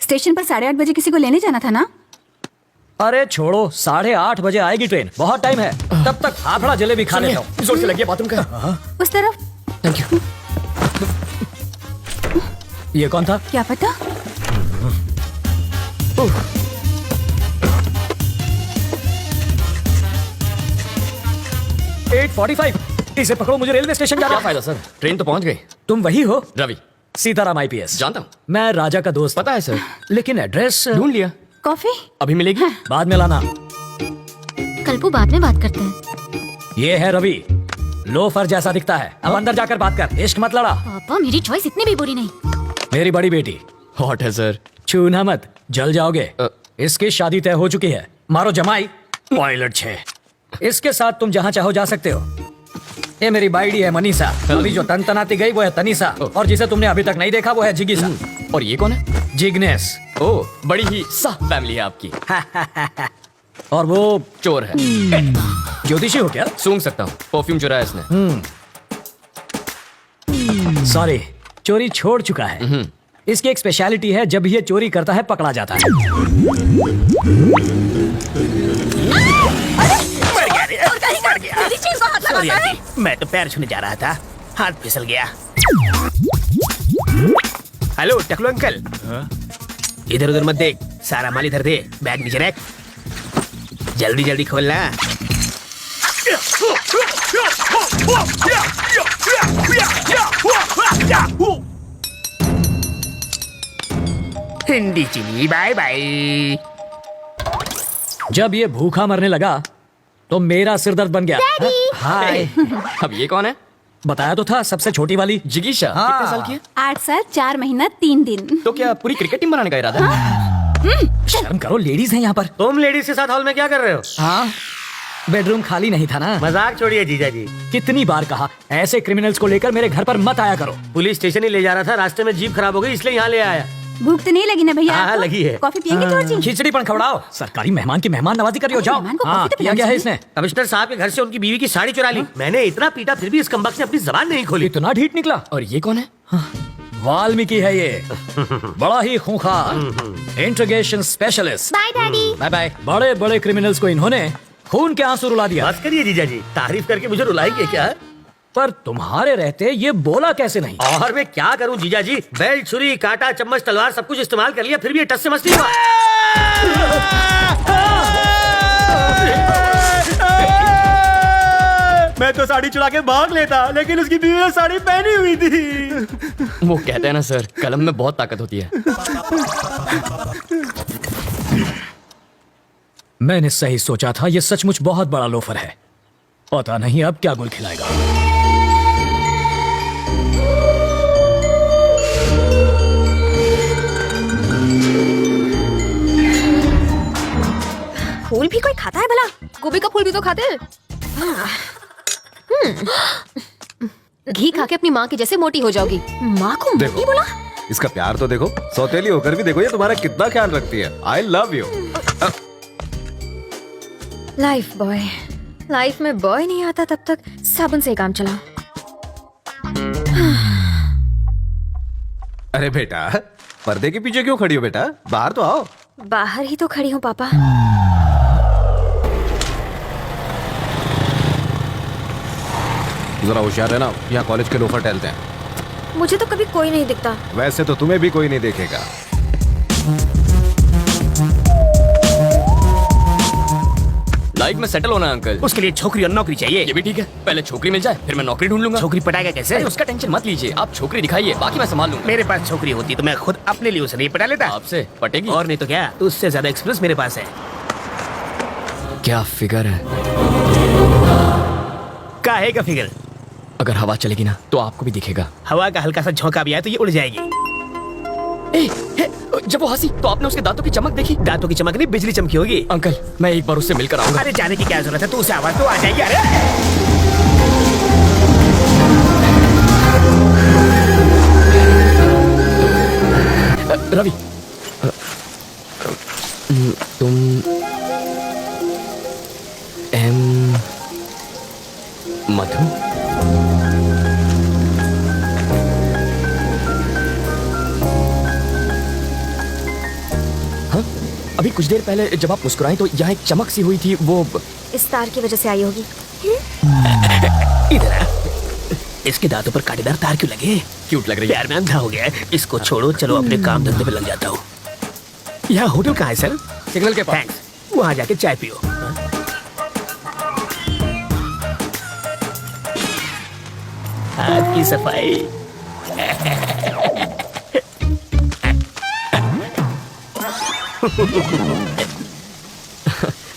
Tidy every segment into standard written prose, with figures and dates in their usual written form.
Station पर 8:30 बजे किसी को लेने जाना था ना? अरे छोड़ो, 8:30 बजे आएगी ट्रेन, बहुत टाइम है। तब तक फाफड़ा जलेबी खा लेता हूँ। जोर से लग गया बाथरूम का। उस तरफ। Thank you. ये कौन था? क्या पता। 8:45। इसे पकड़ो, मुझे रेलवे स्टेशन जाना क्या है। फायदा सर, ट्रेन तो पहुंच गई। तुम वही हो? रवि। सीताराम IPS। जानता हूँ। मैं राजा का दोस्त। पता है सर। लेकिन एड्रेस ढूंढ लिया। कॉफी अभी मिलेगी? बाद में लाना। कल्पू, बाद में बात करते हैं। ये है रवि, लोफर जैसा दिखता है। अब अंदर जाकर बात कर, इश्क मत लड़ा। पापा, मेरी चॉइस इतनी भी बुरी नहीं। मेरी बड़ी बेटी। हॉट है सर। छूना मत, जल जाओगे। इसकी शादी तय हो चुकी है। मारो जमाई। टॉयलेट 6। इसके साथ तुम जहाँ चाहो जा सकते हो। ये मेरी बाइडी है मनीषा। अभी जो तनतनाती गई वो है तनीषा, और जिसे तुमने अभी तक नहीं देखा वो है जिगीसा। और ये कौन है? जिग्नेस। ओह, बड़ी ही साफ फैमिली है आपकी। और वो चोर है। ज्योतिषी हो क्या? सूंघ सकता हूँ, परफ्यूम चुराया इसने। सॉरी, चोरी छोड़ चुका है। इसकी एक स्पेशलिटी है, जब ये चोरी करता है पकड़ा जाता है। सॉरी आंटी, मैं तो पैर छूने जा रहा था, हाथ फिसल गया। हेलो टकलू अंकल। इधर उधर मत देख, सारा माल इधर दे, बैग नीचे रख। जल्दी जल्दी खोलना। हिंदी चीनी बाय बाय। जब ये भूखा मरने लगा तो मेरा सिरदर्द बन गया। हाय। अब ये कौन है? बताया तो था, सबसे छोटी वाली जिगीशा। हाँ। कितने साल की है? 8 साल 4 महीना 3 दिन। तो क्या पूरी क्रिकेट टीम बनाने का इरादा है? शर्म करो, लेडीज हैं यहाँ पर। तुम लेडीज के साथ हॉल में क्या कर रहे हो? हाँ, बेडरूम खाली नहीं था ना। मजाक छोड़िए जीजा जी। कितनी बार कहा, ऐसे क्रिमिनल्स को लेकर मेरे घर पर मत आया करो। पुलिस स्टेशन ही ले जा रहा था, रास्ते में जीप खराब हो गई इसलिए यहाँ ले आया। भूख तो नहीं लगी ना भैया? हाँ, आपको? लगी है। कॉफी पियेंगे जॉर्जी? खिचड़ी पण खवड़ाओ। सरकारी मेहमान की मेहमान नवाजी करियो। जाओ। मेहमान को हाँ, कॉफी तो किया गया है पिलानी इसने। कमिश्नर साहब के घर से उनकी बीवी की साड़ी चुरा ली। मैंने इतना पीटा फिर भी इस कमबख्त ने अपनी जबान नहीं खोली। इतना ढीठ निकला। और ये कौन है? वाल्मीकि है ये, बड़ा ही खूंखार interrogation specialist. Bye daddy. Bye bye. बड़े बड़े क्रिमिनल्स को इन्होंने खून के आंसू रुला दिया। बस करिए जीजा जी, तारीफ करके मुझे रुलाएंगे क्या? पर तुम्हारे रहते ये बोला कैसे नहीं? और मैं क्या करूं जीजा जी, बेल्ट, छुरी, कांटा, चम्मच, तलवार सब कुछ इस्तेमाल कर लिया, फिर भी ये टस से मस नहीं हुआ। मैं तो साड़ी चुरा के भाग लेता, लेकिन उसकी बीवी ने साड़ी पहनी हुई थी। वो कहते हैं ना सर, कलम में बहुत ताकत होती है। मैंने सही सोचा था, ये सचमुच बहुत बड़ा लोफर है। पता नहीं अब क्या गुल खिलाएगा। फूल भी कोई खाता है भला? गोभी का फूल भी तो खाते हैं। घी खा के अपनी माँ की जैसे मोटी हो जाओगी। माँ को मोटी बोला? इसका प्यार तो देखो, सौतेली होकर भी देखो ये तुम्हारा कितना ख्याल रखती है। I love you. Life boy. Life में बॉय नहीं आता तब तक साबुन से ही काम चला। अरे बेटा, पर्दे के पीछे क्यों खड़ी हो बेटा? बाहर तो आओ। बाहर ही तो खड़ी हूँ पापा। जरा होशियार रहना, यहाँ कॉलेज के लोफर टहलते हैं। मुझे तो कभी कोई नहीं दिखता। वैसे तो तुम्हें भी कोई नहीं देखेगा। लाइफ में सेटल होना है अंकल। उसके लिए छोकरी और नौकरी चाहिए। ये भी ठीक है, पहले छोकरी मिल जाए फिर मैं नौकरी ढूंढ लूंगा। छोकरी पटाएगा कैसे? अरे उसका टेंशन मत लीजिए, आप छोकरी दिखाइए, बाकी मैं संभाल लूंगा। मेरे पास छोकरी होती तो मैं खुद अपने लिए उसे नहीं पटा लेता। आपसे पटेगी? और नहीं तो क्या, उससे ज्यादा एक्सपीरियंस मेरे पास है। क्या फिगर है? काहे का फिगर? अगर हवा चलेगी ना तो आपको भी दिखेगा। हवा का हल्का सा झोंका भी आया तो ये उड़ जाएगी। जब वो हंसी तो आपने उसके दांतों की चमक देखी? दांतों की चमक नहीं, बिजली चमकी होगी। अंकल, मैं एक बार उससे मिलकर आऊंगा। अरे जाने की क्या जरूरत है, तू उसे आवाज तो आ जाएगी। अरे रवि, तुम मधु? अभी कुछ देर पहले जब आप मुस्कुराए तो यहाँ एक चमक सी हुई थी, वो इस तार की वजह से आई होगी। इधर आ। इसके दांतों पर कांटेदार तार क्यों लगे? क्यूट लग रही है। यार मैं अंधा हो गया है। इसको छोड़ो, चलो अपने काम धंधे पे लग जाता हूँ। यहाँ होटल कहाँ है सर? सिग्नल के पास। थैंक्स। वहाँ जाके चाय पियो। आपकी सफाई।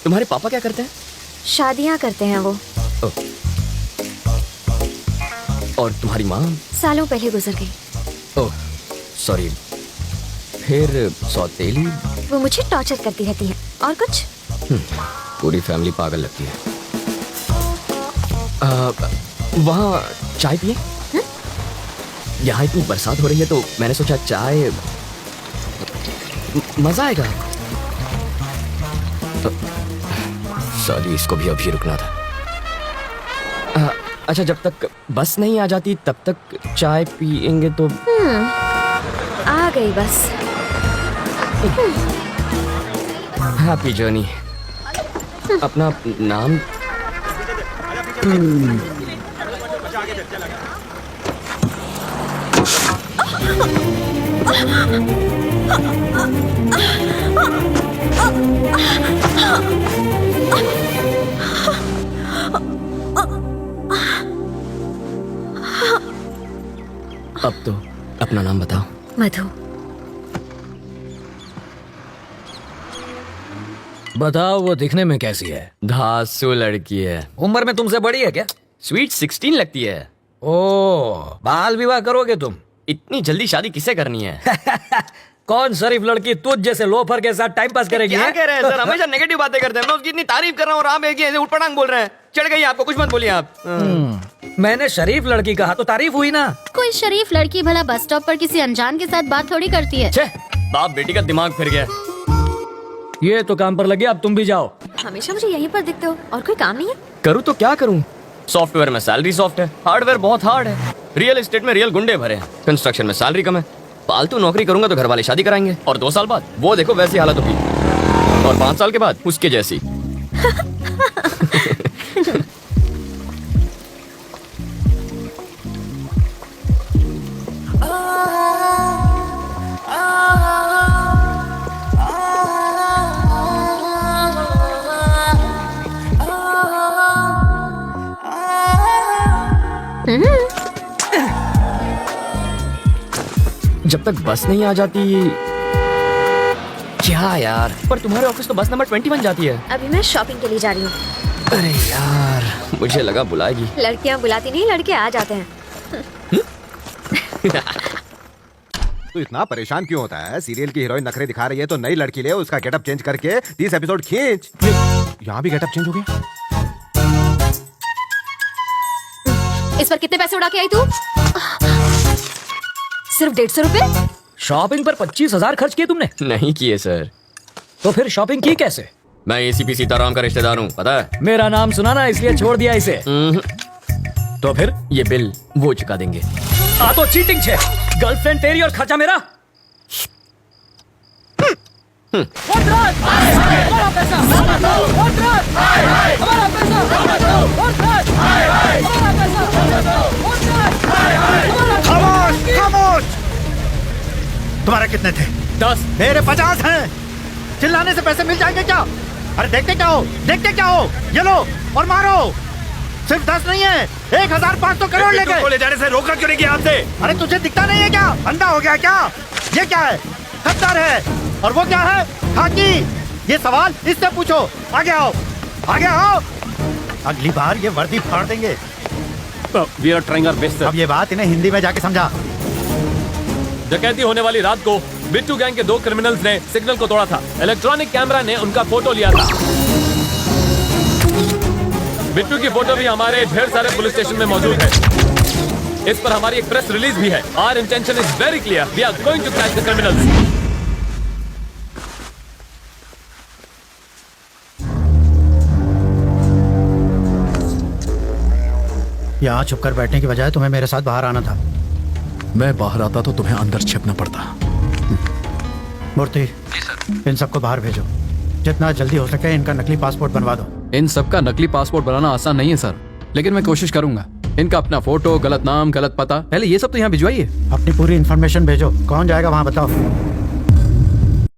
तुम्हारे पापा क्या करते हैं? शादियाँ करते हैं वो। और तुम्हारी माँ? सालों पहले गुजर गई। Oh sorry. फिर सौतेली? वो मुझे टॉर्चर करती रहती है। और कुछ? पूरी फैमिली पागल लगती है। वहाँ चाय पिए? यहाँ इतनी बरसात हो रही है तो मैंने सोचा चाय मजा आएगा। सॉरी, इसको भी अभी रुकना था। अच्छा, जब तक बस नहीं आ जाती तब तक चाय पिएंगे तो? आ गई बस। Happy journey. अपना नाम? अब तो अपना नाम बताओ। मधु। बताओ, वो दिखने में कैसी है? धांसू लड़की है। उम्र में तुमसे बड़ी है क्या? स्वीट 16 लगती है। ओह, बाल विवाह करोगे तुम? इतनी जल्दी शादी किसे करनी है? कौन शरीफ लड़की तुझ जैसे लोफर के साथ टाइम पास करेगी? क्या कह रहे हैं सर? हमेशा नेगेटिव बातें करते हैं। मैं उसकी इतनी तारीफ कर रहा हूँ और आप एक ही ऐसे उठपटांग बोल रहे हैं। चढ़ गई आपको, कुछ मत बोलिए आप। मैंने शरीफ लड़की कहा तो तारीफ हुई ना। कोई शरीफ लड़की भला बस स्टॉप पर किसी अनजान के साथ बात थोड़ी करती है। छे, बाप बेटी का दिमाग फिर गया। ये तो काम पर लगे, अब तुम भी जाओ। हमेशा मुझे यहीं पर दिखते हो और कोई काम नहीं है? करूँ तो क्या करूँ? सॉफ्टवेयर में सैलरी सॉफ्ट है, हार्डवेयर बहुत हार्ड है, रियल एस्टेट में रियल गुंडे भरे हैं, कंस्ट्रक्शन में सैलरी कम है। पालतू नौकरी करूंगा तो घर वाले शादी कराएंगे और 2 साल बाद वो देखो वैसी हालत होगी, और 5 साल के बाद उसके जैसी। जब तक बस नहीं आ जाती। क्या यार, पर तुम्हारे ऑफिस तो बस नंबर 21 जाती है। अभी मैं शॉपिंग के लिए जा रही हूँ। अरे यार, मुझे लगा बुलाएगी। लड़कियाँ बुलाती नहीं, लड़के आ जाते हैं। तो इतना परेशान क्यों होता है? सीरियल की हीरोइन नखरे दिखा रही है तो नई लड़की ले, उसका गेटअप चेंज करके 30 एपिसोड खींच। यहाँ भी गेटअप चेंज हो गया। इस पर कितने पैसे उड़ा के आई तू? सिर्फ 150 रुपए? शॉपिंग पर 25,000 खर्च किए तुमने? नहीं किए सर। तो फिर शॉपिंग की कैसे? मैं एसीपी सीताराम का रिश्तेदार हूँ, पता है? मेरा नाम सुना ना, इसलिए छोड़ दिया इसे। तो फिर ये बिल वो चुका देंगे। आ तो चीटिंग छे। गर्लफ्रेंड तेरी और खर्चा मेरा। खामोश! तुम्हारे कितने थे? 10। मेरे 50 हैं। चिल्लाने से पैसे मिल जाएंगे क्या? अरे देखते क्या हो? देखते क्या हो? ये लो और मारो। सिर्फ 10 नहीं है, 1,500 करोड़ ले गए। ले जाने से रोका क्यों नहीं किया आपसे? अरे तुझे दिखता नहीं है क्या? अंधा हो गया क्या? ये क्या है? खद्दार है। और वो क्या है? खाकी। ये सवाल इससे पूछो। आगे आओ, आगे आओ। अगली बार ये वर्दी फाड़ देंगे। We are trying our best, sir. अब ये बात इन्हें हिंदी में जाके समझा। डकैती होने वाली रात को बिट्टू गैंग के 2 क्रिमिनल्स ने सिग्नल को तोड़ा था। इलेक्ट्रॉनिक कैमरा ने उनका फोटो लिया था। बिट्टू की फोटो भी हमारे ढेर सारे पुलिस स्टेशन में मौजूद है। इस पर हमारी एक प्रेस रिलीज भी है। Our intention is very clear. We are going to catch the criminals. यहाँ छुप कर बैठने की बजाय तुम्हें मेरे साथ बाहर आना था। मैं बाहर आता तो तुम्हें अंदर छिपना पड़ता। मूर्ति इन सबको बाहर भेजो। जितना जल्दी हो सके इनका नकली पासपोर्ट बनवा दो। इन सबका नकली पासपोर्ट बनाना आसान नहीं है सर, लेकिन मैं कोशिश करूंगा। इनका अपना फोटो, गलत नाम, गलत पता, पहले ये सब तो यहाँ भिजवाइए। अपनी पूरी इन्फॉर्मेशन भेजो। कौन जाएगा वहाँ बताओ।